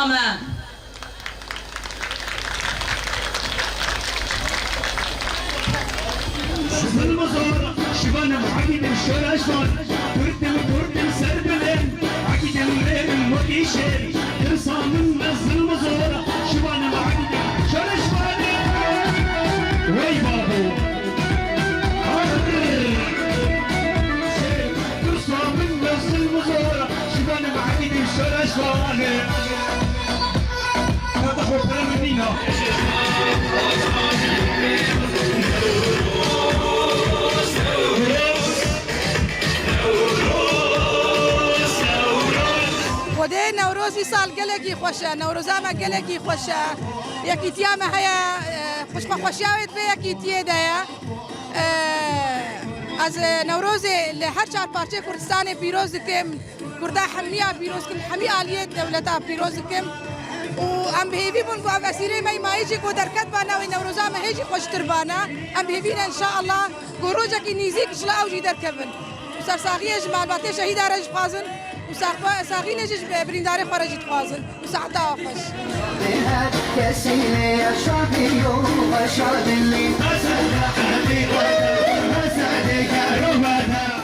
نظامه شبل مزار شبانم عقيد الشرشان كردم سربلين عقيد الليل مديشين ترسام منزل مزار شبانم عقيد الشرشان وي بابو ترسام منزل مزار شبانم عقيد الشرشان فتحوا برمدينا ودي نوروزي سال قلقي خوشة نوروزا ما قلقي خوشة يكي تياما هيا خوش بخوشياويت بي يكي تيدا از نوروزي اللي هر چار پارچه کردستان پیروز کم کردا حمية پیروز کم حمي آلیت دولتا پیروز کم و ام بهيفي بون کو اسيري ما يجي کو دركت بانا و نوروزا ما هيجي خوش تربانا ام بهيفينا ان شاء الله گروجا کی نيزيك شلا اوجي دركبن سر ساغي جمال باتي شهيد رج فازن وساغي نجش برينداري خرجت فازن وساعتها خوش كسيني يا شعبي وغشاد اللي مسد حبيبك مسدك رمتها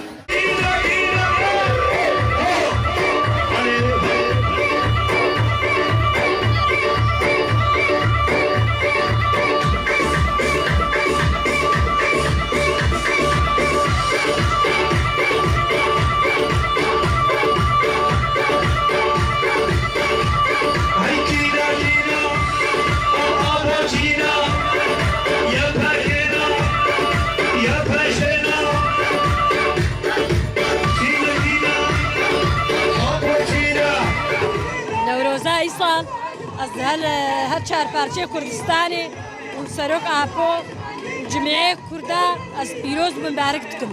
سال از هر چهار پارچه کردستانی و سروک آپو جمعه کرده از پیروز مبارک دکم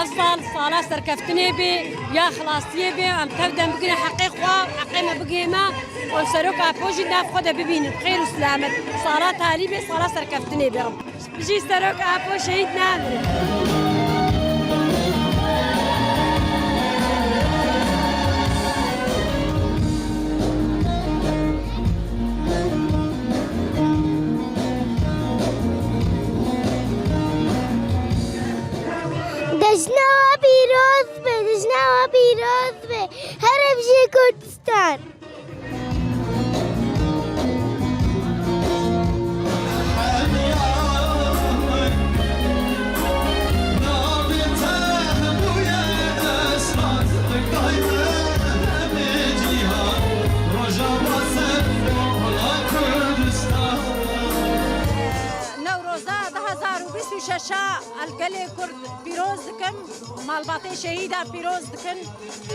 از سال سرکفتنی بی یا خلاصیه بی ام تبدأ بگیرن حقی خواه حقی ما بگیما و سروک آپو جی ناف خود ببینیم خیر و سلامت سالا تالی بی سالا سرکفتنی برم بجی سروک آپو شهید نامره دجنا پیروز به هر بجی کردستان شاشا القلي كرد بيروز دكن مالباطي شهيدة بيروز دكن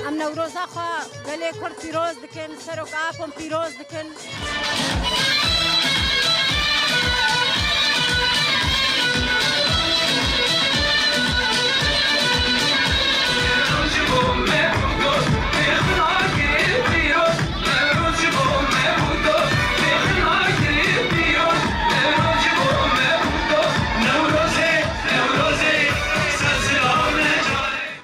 ام نوروز اخا قلي كرد بيروز دكن سروك اكم بيروز دكن